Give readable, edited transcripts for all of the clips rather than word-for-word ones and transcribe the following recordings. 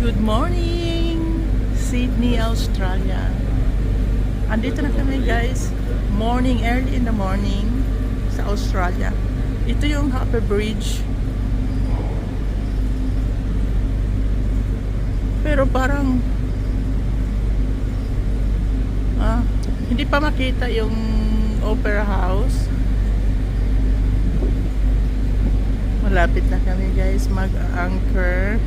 Good morning, Sydney, Australia. Andito na kami guys, early in the morning sa Australia. Ito yung Harbour Bridge. Pero parang hindi pa makita yung Opera House. Malapit na kami guys mag-anchor.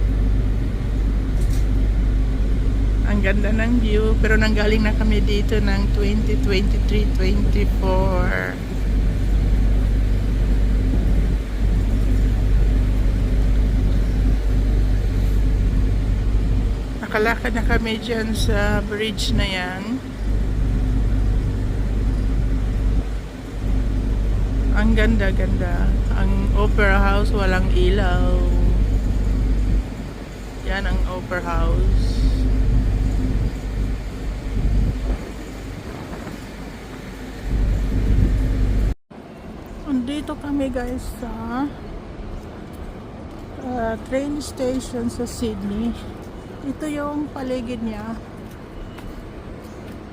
Ang ganda ng view, pero nanggaling na kami dito ng 2023-24. Nakalakad na kami dyan sa bridge na yan. Ang ganda-ganda. Ang Opera House walang ilaw. Yan ang Opera House. Andito kami guys sa train station sa Sydney. Ito yung paligid niya,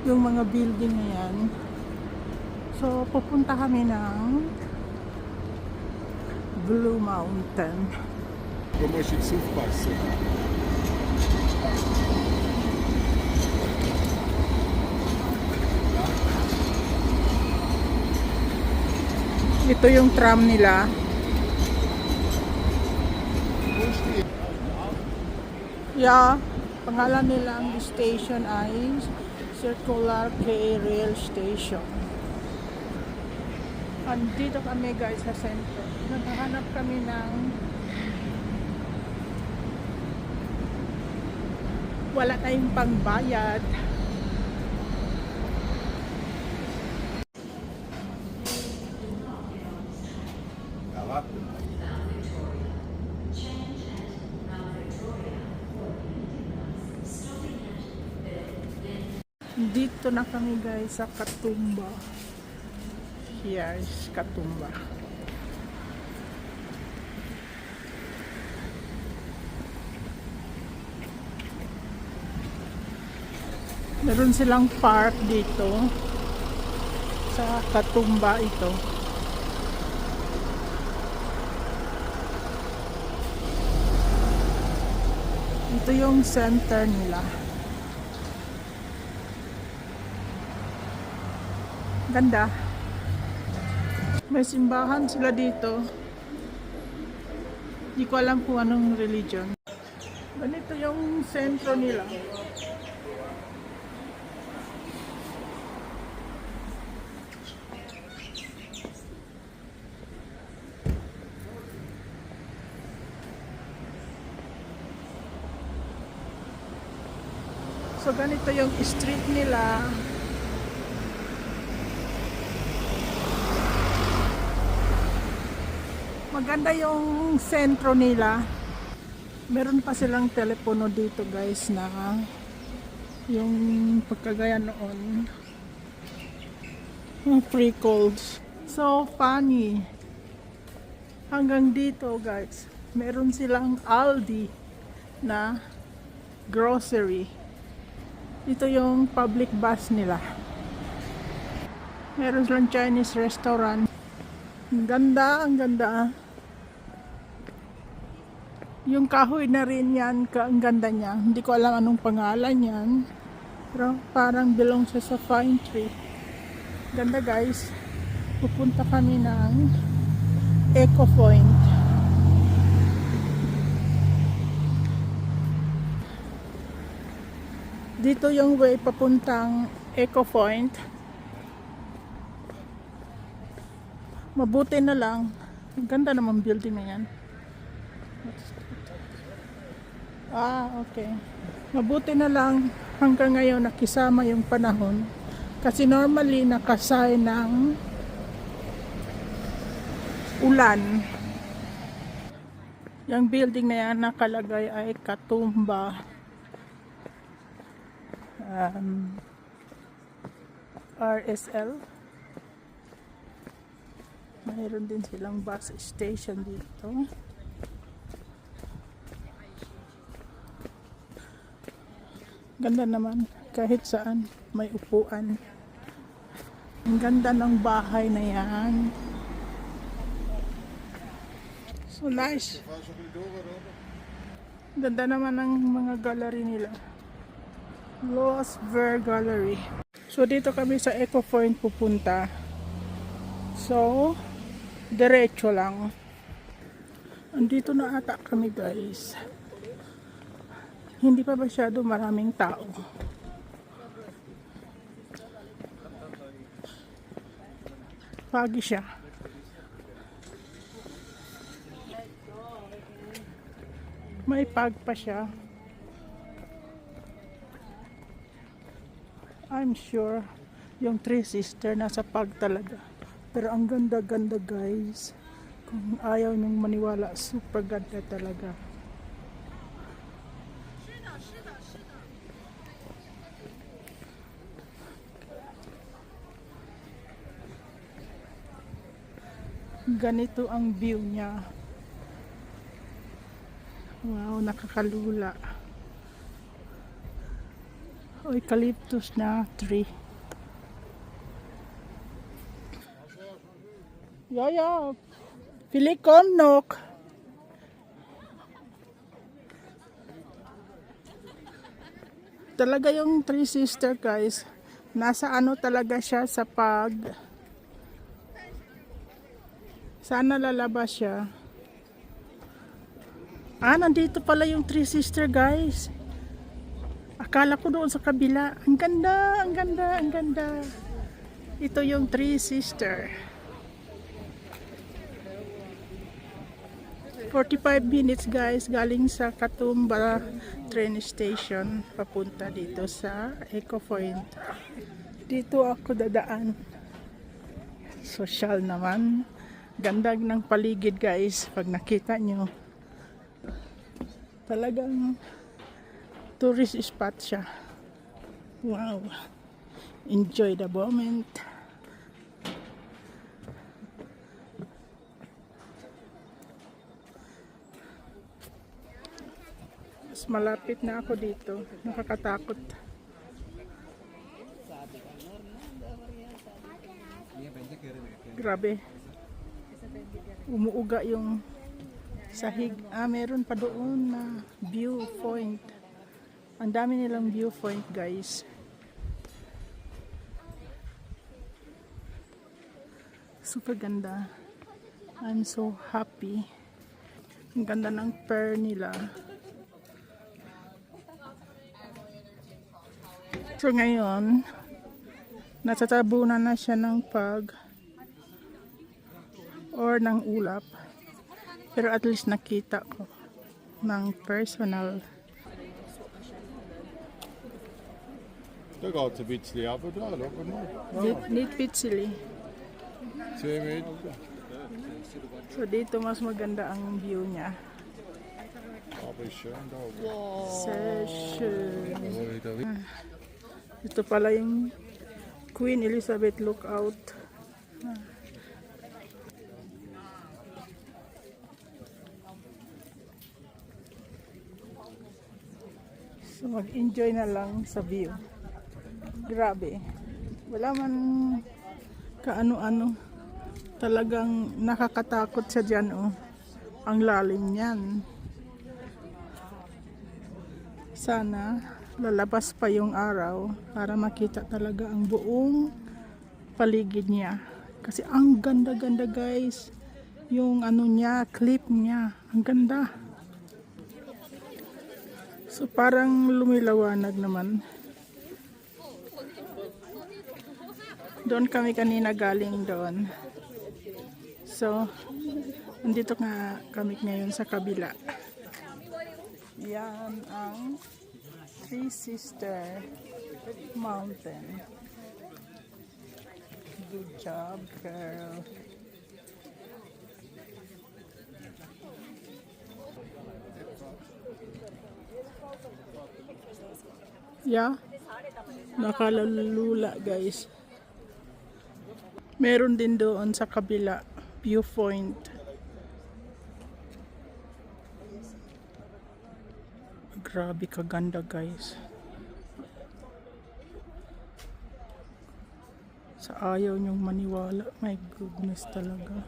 yung mga building na yan. So pupunta kami ng Blue Mountain. Помощник Севпаса. Ito yung tram nila. Yeah, pangalan nilang station ay Circular Quay Rail Station. Andito kami guys sa sentro. Naghahanap kami ng wala tayong pangbayad. Dito na kami guys sa Katoomba. Here is Katoomba. Meron silang park dito sa Katoomba ito. Ito yung center nila. Ganda. May simbahan sila dito. Hindi ko alam kung anong religion. Ganito yung sentro nila. So ganito yung street nila. Maganda yung sentro nila. Meron pa silang telepono dito guys na yung pagkagaya noon. Free calls. So funny. Hanggang dito guys, meron silang Aldi na grocery. Ito yung public bus nila. Meron silang Chinese restaurant. Ang ganda, ang ganda. Yung kahoy na rin yan, ang ganda niya. Hindi ko alam anong pangalan yan. Pero parang belong siya sa pine tree. Ganda guys. Pupunta kami ng Eco Point. Dito yung way papuntang Eco Point. Mabuti na lang. Ang ganda naman building na yan. Okay. Mabuti na lang hanggang ngayon nakisama yung panahon. Kasi normally nakasay ng ulan. Yung building na yan nakalagay ay Katoomba RSL. Mayroon din silang bus station dito. Ganda naman. Kahit saan may upuan. Ang ganda ng bahay na yan. So nice. Ganda naman ng mga gallery nila. Los Ver Gallery. So dito kami sa Eco Point pupunta. So diretso lang. Andito na ata kami guys. Hindi pa masyado maraming tao. Pagi siya. May pag pa siya. I'm sure yung Three Sister nasa pag talaga. Pero ang ganda-ganda guys. Kung ayaw niyong maniwala, super ganda talaga. Ganito ang view niya. Wow, nakakalula. Eucalyptus na tree. Yaya, Pilikom nok. Talaga yung Three Sister guys. Nasa ano talaga siya sa pag. Sana lalabas siya. Nandito pala yung Three Sister guys. Akala ko doon sa kabila. Ang ganda, ang ganda, ang ganda. Ito yung Three Sister. 45 minutes guys galing sa Katoomba train station papunta dito sa Eco Point. Dito ako dadaan. Social naman. Ganda ng paligid guys pag nakita nyo. Talagang tourist spot siya. Wow. Enjoy the moment. Mas malapit na ako dito. Nakakatakot. Grabe. Umuuga yung sahig. Meron pa doon na viewpoint. Ang dami nilang viewpoint guys. Super ganda. I'm so happy. Ang ganda ng pear nila. So ngayon, natatabunan na siya ng pag or ng ulap. Pero at least nakita ko ng personal. Det går til Vitsli op, og der er lukket nu. Neat Pizzili. 10 meter. So dito mas maganda ang view niya. Oppe i søen deroppe. Session. Ito pala yung Queen Elizabeth Lookout. So mag-enjoy na lang sa view. Grabe. Wala man kaano-ano. Talagang nakakatakot siya dyan oh. Ang lalim niyan. Sana lalabas pa yung araw para makita talaga ang buong paligid niya. Kasi ang ganda-ganda guys. Yung ano niya, clip niya. Ang ganda. So parang lumilawanag naman. Doon kami kanina galing doon. So nandito nga kami ngayon sa kabila. Yan ang Three Sister Mountain. Good job, girl. Yeah. Nakalalula, guys. Meron din doon sa kabila, viewpoint. Grabe kaganda, guys. Sa ayaw niyong maniwala. My goodness talaga.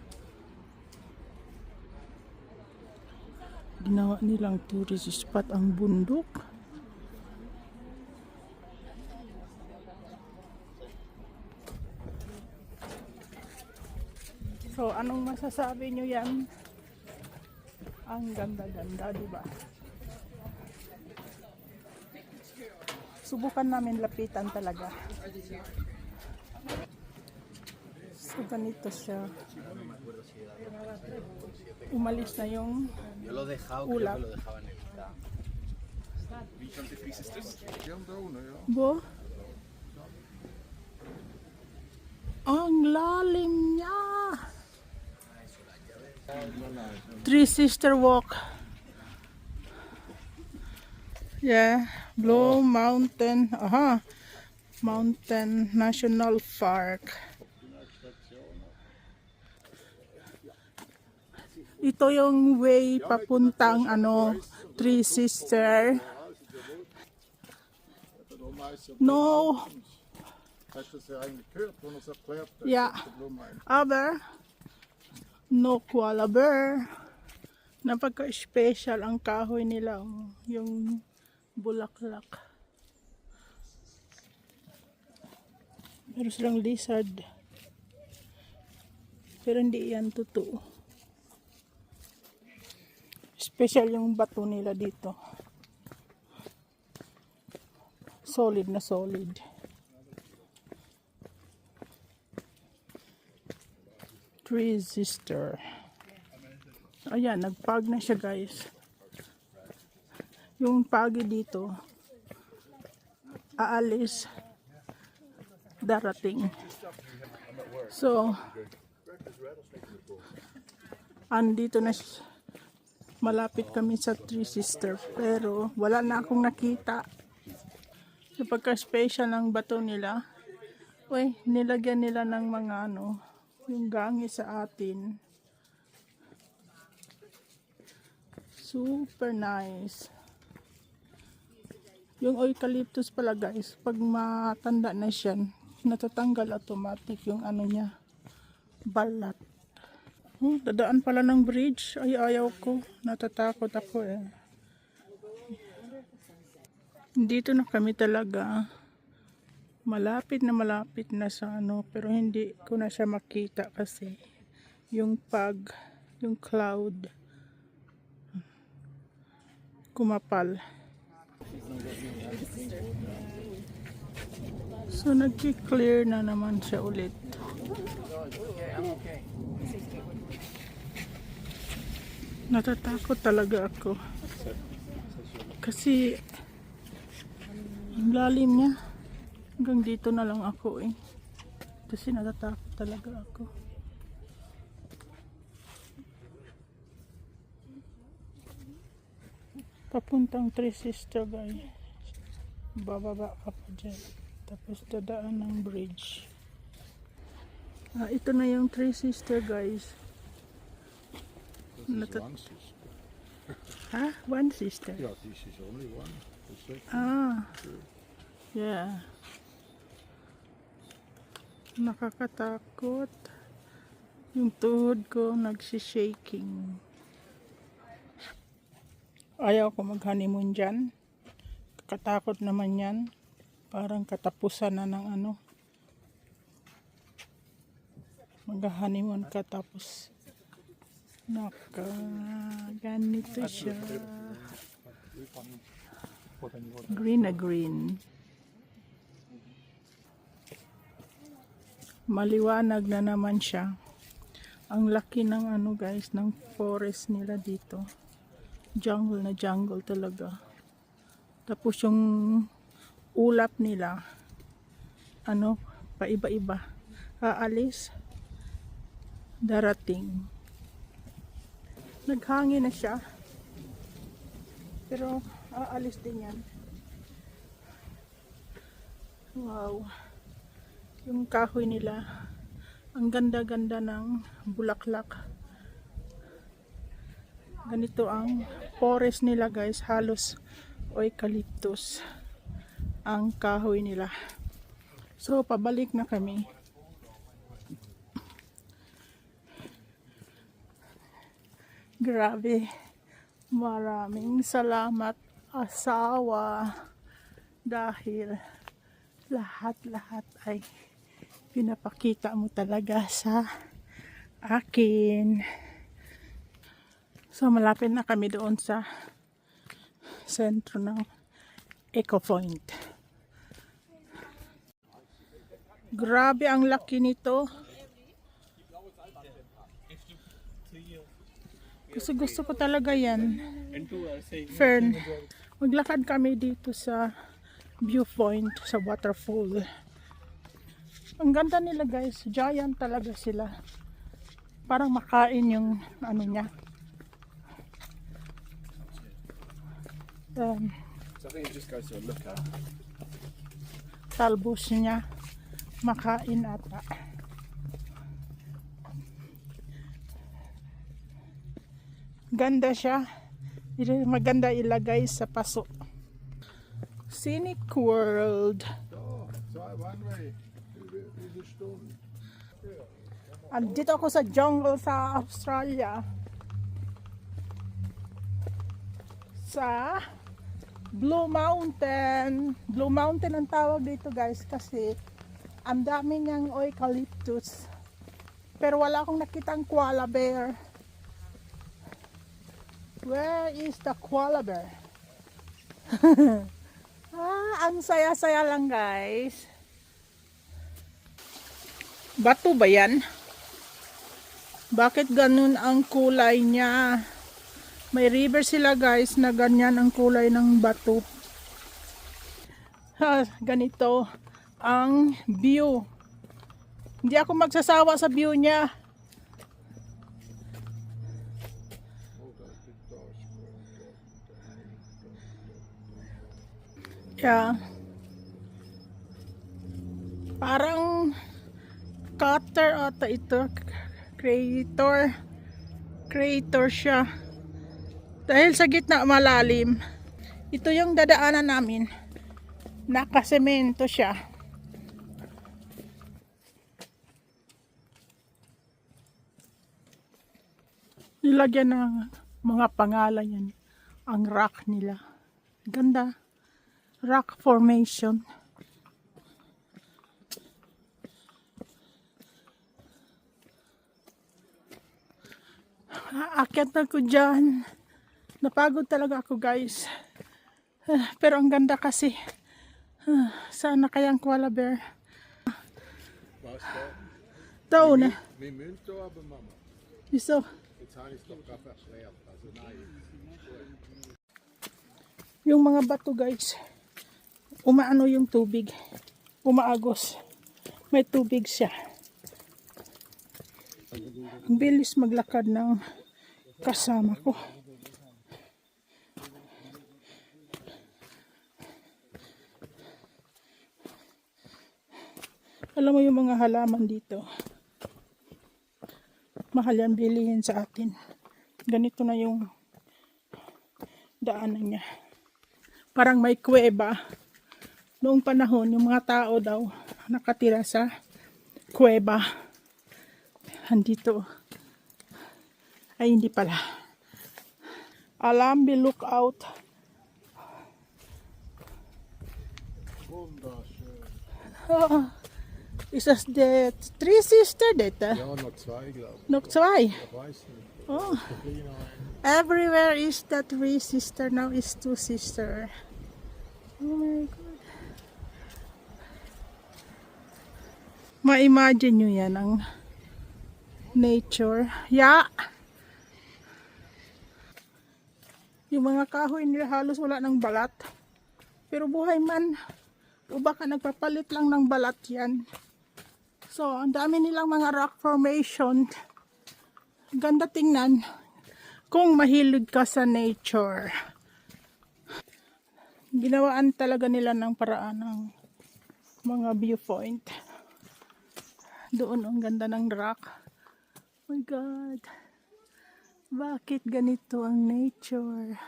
Ginawa nilang tourist spot ang bundok. So, anong masasabi nyo yan? Ang ganda-ganda, di ba? Subukan namin lapitan talaga. So, ganito siya. Umalis na yung Yo lo he dejado, creo ulap. que lo dejaba en el mitad. Die haben da ohne, ja. Bo? Ang lalim niya! Three Sister Walk. Yeah, Blue Mountain. Aha. Mountain National Park. Ito yung way papuntang Three Sister. No. Hast du das ja eigentlich gehört, wo er es erklärt hat? Ja. Der Blumenhain. Aber no koala bear. Napaka-special ang kahoy nila, yung bulaklak. Meron silang lizard. Pero hindi yan totoo. Special yung bato nila dito. Solid na solid. Three Sister. Ayan, nagpag na siya guys. Yung pagi dito, aalis, darating. So, andito na siya. Malapit kami sa Three Sister. Pero, wala na akong nakita. Sa pagka-special ng bato nila, uy, nilagyan nila ng mga yung gangi sa atin. Super nice. Yung eucalyptus pala guys, pag matanda na siya, natatanggal automatic yung niya, balat. Dadaan pala ng bridge. Ay, ayaw ko. Natatakot ako eh. Dito na kami talaga. Malapit na sa pero hindi ko na siya makita kasi yung cloud kumapal. So nagki-clear na naman siya ulit. Natatakot talaga ako kasi ang lalim niya. Hanggang dito na lang ako eh. Kasi natatakot talaga ako. Papuntang Three Sister guys. Bababa ka pa dyan. Tapos dadaan ng bridge. Ito na yung Three Sister guys. Das ist one sister. Ha? One sister? Ja, this is only one. The second. Yeah. Nakakatakot. Yung tuhod ko nagsishaking. Ayaw ko mag-honeymoon dyan. Kakatakot naman yan. Parang katapusan na ng mag-honeymoon ka tapos ganito siya. Green na green. Maliwanag na naman siya. Ang laki ng guys, ng forest nila dito. Jungle na jungle talaga. Tapos yung ulap nila, paiba-iba. Aalis, darating. Naghangin na siya. Pero aalis din yan. Wow. Yung kahoy nila, ang ganda-ganda ng bulaklak. Ganito ang forest nila guys, halos eucalyptus ang kahoy nila. So pabalik na kami. Grabe. Maraming salamat, asawa. Dahil lahat-lahat ay pinapakita mo talaga sa akin. So, malapit na kami doon sa sentro ng Eco Point. Grabe ang laki nito. Gusto ko talaga yan. Fern, maglakad kami dito sa viewpoint, sa waterfall. Ang ganda nila guys, giant talaga sila. Parang makain yung ano niya. So I think it just goes to a look at. Talbos niya. Makain ata. Ganda siya. Maganda ilagay sa paso. Scenic World. Oh, so one way. Diese Stunde. Andito ako sa jungle sa Australia. Sa Blue Mountain. Blue Mountain ang tawag dito guys kasi ang dami niyang eucalyptus. Pero wala akong nakitang koala bear. Where is the koala bear? Ang saya-saya lang guys. Bato ba yan? Bakit ganun ang kulay niya? May river sila guys na ganyan ang kulay ng bato. Ganito ang view. Hindi ako magsasawa sa view niya. Yeah. Parang cutter ata ito. Creator siya. Dahil sa gitna malalim. Ito yung dadaanan namin. Nakasemento siya. Nilagyan ng mga pangalan yan. Ang rock nila. Ganda. Rock formation. Aakyat na ko dyan. Napagod talaga ako guys. Pero ang ganda kasi. Sana kayang koala bear. Daw na. Min mynte aber mamma. Iso. Jetzt habe ich doch gerade erklärt. Also nein. Yung mga bato guys. Umaano yung tubig. Umaagos. May tubig siya. Ang bilis maglakad ng kasama ko. Alam mo yung mga halaman dito. Mahal yan bilihin sa atin. Ganito na yung daanan niya. Parang may kuweba. Noong panahon, yung mga tao daw nakatira sa kuweba. Andito. Ay, hindi pala. Alambi Lookout. Wunderschön. Ist das der Three Sister data? Ja, noch zwei, glaube ich. Noch zwei? Ich weiß nicht. Oh. Kleiner. Everywhere is the Three Sister. Now is Two Sister. Oh my God. Ma-imagine nyo yan ang nature. Yeah. Yung mga kahoy nila halos wala ng balat. Pero buhay man. O baka nagpapalit lang ng balat yan. So, ang dami nilang mga rock formation. Ganda tingnan. Kung mahilig ka sa nature. Ginawaan talaga nila ng paraan ng mga viewpoint. Doon ang ganda ng rock. Oh my God. Bakit ganito ang nature?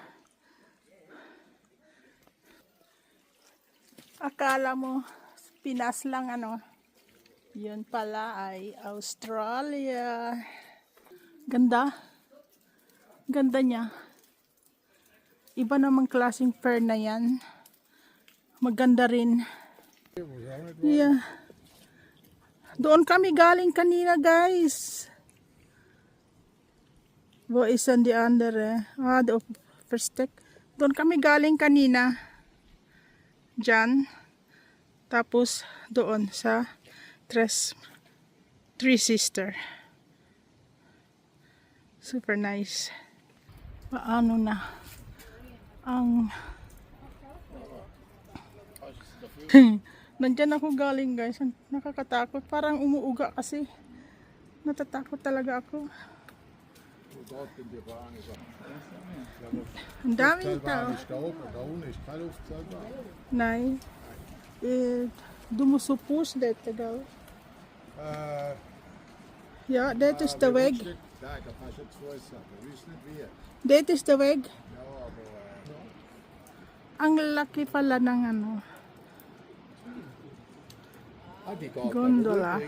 Akala mo Pinas lang ano. Yun pala ay Australia. Ganda. Ganda niya. Iba namang klaseng fern na yan. Maganda rin. Yeah. Doon kami galing kanina, guys. Wo is on the under the first deck. Doon kami galing kanina. Diyan. Tapos doon sa Three Sister. Super nice. Paano na ang nandyan ako galing, guys. Nakakatakot. Parang umuuga kasi. Natatakot talaga ako. Ang daming tao. Nej. Du måste push det där. Ja, det är the väg. Det is the väg. Ang laki pala ng ano. Gondola.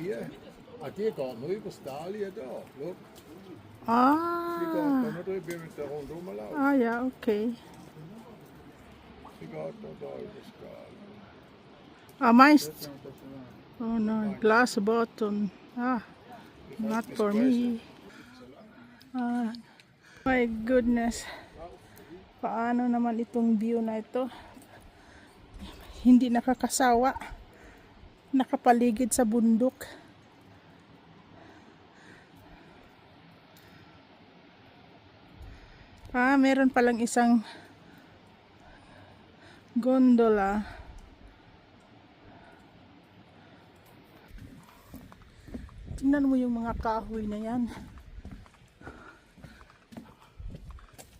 De går nu på Stalia där. Look. De går Ah. nu då blir det runt om och lav. Ah, ja, okej. De går då på Stalia. Ah, meist. Oh no, glass bottom. Ah, not for me. Ah, my goodness. Paano naman itong view na ito? Hindi nakakasawa. Nakapaligid sa bundok. Ah, meron palang isang gondola. Tingnan mo yung mga kahoy na yan.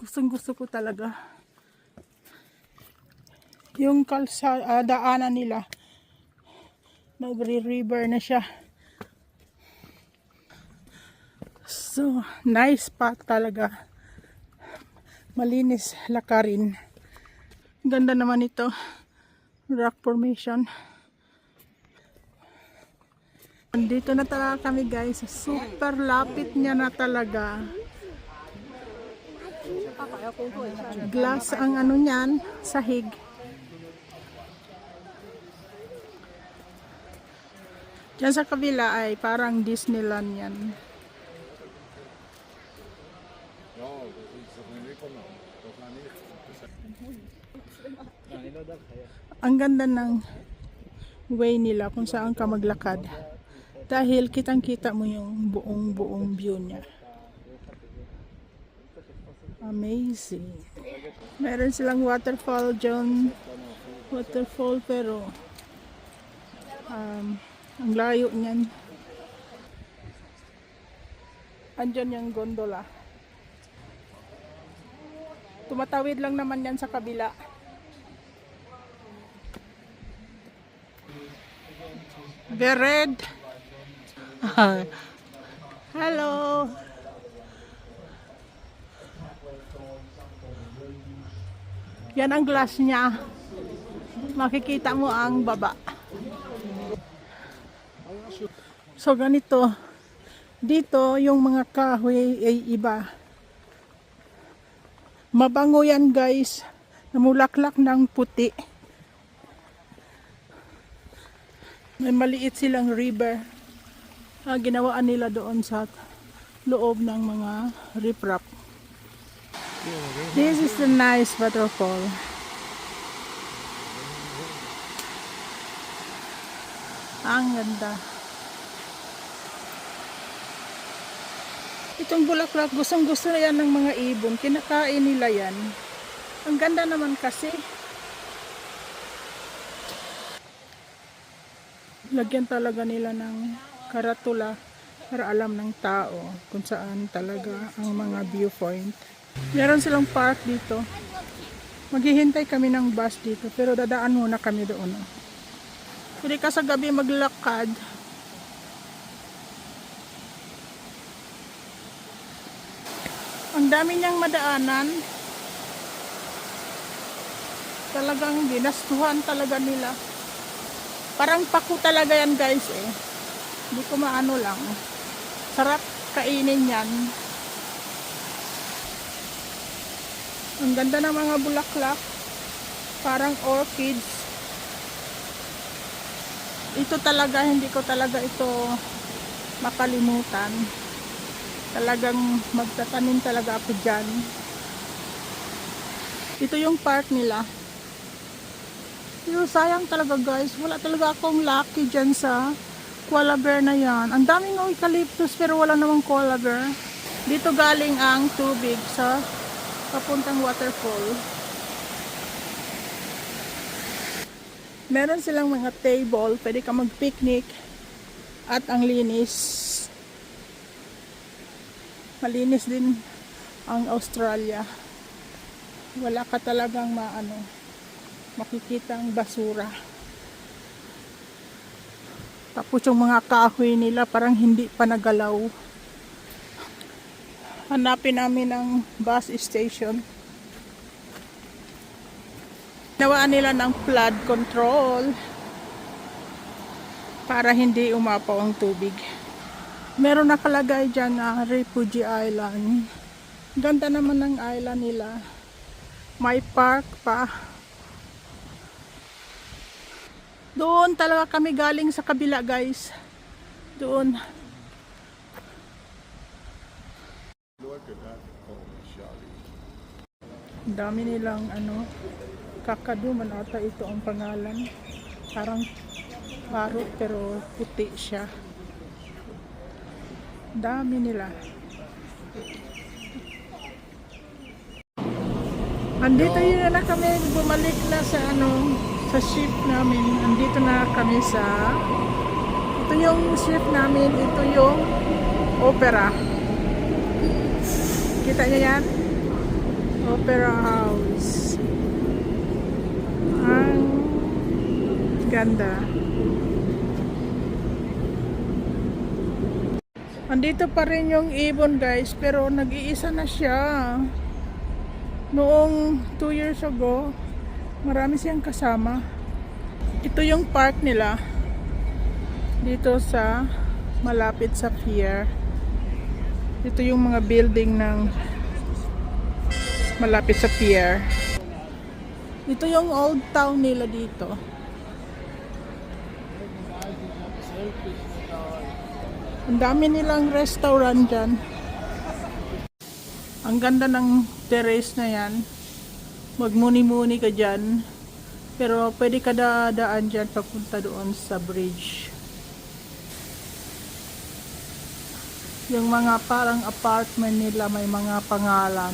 Gustong-gusto ko talaga. Yung daanan nila, nagre-river na siya. So, nice spot talaga. Malinis lakarin. Ganda naman ito. Rock formation. Andito na talaga kami, guys. Super lapit niya na talaga. Glass ang ano niyan, sahig. Diyan sa kabila ay parang Disneyland yan. Ang ganda ng way nila kung saan ka maglakad. Dahil kitang-kita mo yung buong view niya. Amazing. Meron silang waterfall dyan. Waterfall pero ang layo niyan. Andyan yung gondola. Tumatawid lang naman yan sa kabila. Bered. Hello. Yan ang glass niya. Makikita mo ang baba. So ganito. Dito yung mga kahoy ay iba. Mabango yan, guys. Namulaklak ng puti. May maliit silang river. Ginawaan nila doon sa loob ng mga riprap. This is the nice waterfall. Ang ganda. Itong bulaklak, gustong-gusto na yan ng mga ibon. Kinakain nila yan. Ang ganda naman kasi. Lagyan talaga nila ng karatula para alam ng tao kung saan talaga ang mga viewpoint. Meron silang park dito. Maghihintay kami ng bus dito pero dadaan muna kami doon. Pwede ka sa gabi maglakad. Ang dami niyang madaanan. Talagang ginastuhan talaga nila. Parang paku talaga yan, guys eh. Hindi ko maano lang. Sarap kainin yan. Ang ganda ng mga bulaklak. Parang orchids. Ito talaga, hindi ko talaga ito makalimutan. Talagang magtatanim talaga ako dyan. Ito yung park nila. Pero sayang talaga guys, wala talaga akong lucky dyan sa koala bear na yan. Ang daming eucalyptus pero wala namang koala bear. Dito galing ang tubig sa papuntang waterfall. Meron silang mga table, pwede ka mag-picnic at ang linis. Malinis din ang Australia. Wala ka talagang makikita ang basura. Tapos yung mga kahoy nila parang hindi pa nagalaw. Hanapin namin ang bus station. Nawaan nila ng flood control para hindi umapaw ang tubig. Meron nakalagay dyan na Refugee Island. Ganda naman ng island nila. May park pa. Doon talaga kami galing sa kabila guys. Doon. Look at that. Oh, Charlie. Ang dami nilang kakaduman ata ito ang pangalan. Parang parot pero puti siya. Dami nila. Andito yun na kami, bumalik na sa sa ship namin. Andito na kami sa ito yung ship namin, ito yung Opera. Kita niyo yan? Opera House. Ang ganda. Andito pa rin yung ibon guys, pero nag-iisa na siya. Noong 2 years ago, marami siyang kasama. Ito yung park nila. Dito sa malapit sa pier. Ito yung mga building ng malapit sa pier. Ito yung old town nila dito. Ang dami nilang restaurant dyan. Ang ganda ng terrace na yan. Magmuni-muni ka dyan. Pero pwede ka dadaan dyan papunta doon sa bridge. Yung mga parang apartment nila may mga pangalan.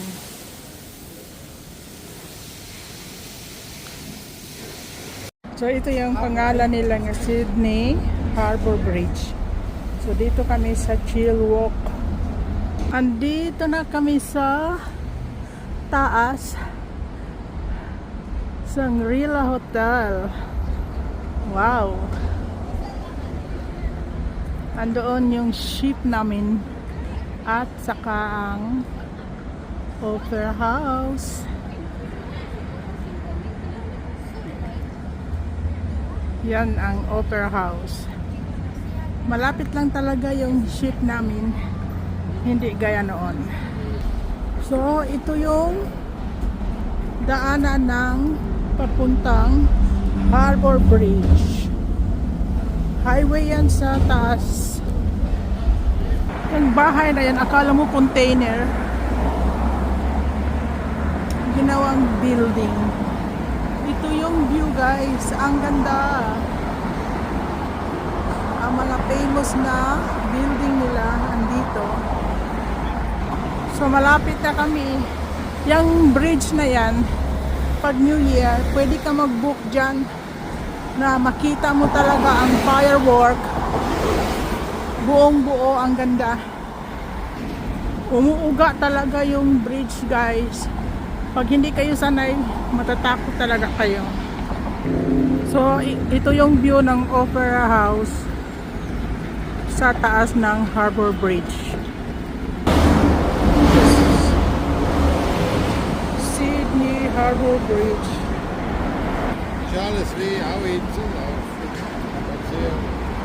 So ito yung pangalan nila ng Sydney Harbour Bridge. So dito kami sa Chill Walk. Andito na kami sa taas Shangri-La Hotel. Wow. Andoon yung ship namin at saka ang Opera House. Yan ang Opera House. Malapit lang talaga yung ship namin. Hindi gaya noon. So, ito yung daanan ng papuntang Harbour Bridge. Highway yan sa taas. Yung bahay na yan, akala mo container. Ginawang building. Ito yung view guys. Ang ganda. Ang mga famous na building nila andito. So malapit na kami. Yung bridge na yan, pag New Year, pwede ka mag-book dyan na makita mo talaga ang firework. Buong buo, ang ganda. Umuuga talaga yung bridge guys. Pag hindi kayo sanay, matatakot talaga kayo. So ito yung view ng Opera House sa taas ng Harbour Bridge. Sydney Harbour Bridge. Charles Lee, how it's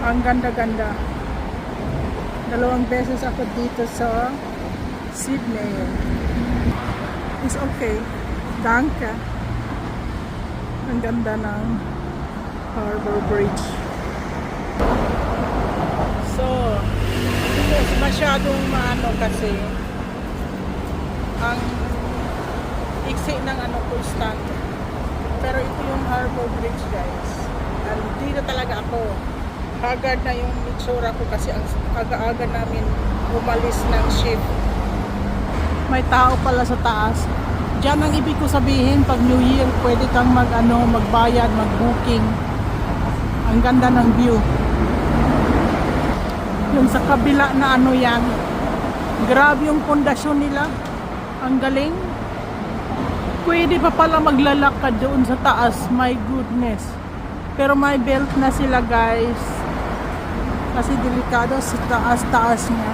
Ang ganda-ganda. 2 beses ako dito sa Sydney. It's okay. Danke. Ang ganda ng Harbor Bridge. So, ito masyadong maano kasi ang iksi ng ano ko stand. Pero ito yung Harbor Bridge, guys. And dito talaga ako. Haggard na yung itsura ko kasi ang aga-aga namin umalis ng ship. May tao pala sa taas. Diyan ang ibig ko sabihin, pag New Year, pwede kang magbayad, mag-booking. Ang ganda ng view. Yung sa kabila na ano yan. Grabe yung pundasyon nila. Ang galing. Pwede pa pala maglalakad doon sa taas. My goodness. Pero may belt na sila, guys. Kasi delikado sa taas-taas niya.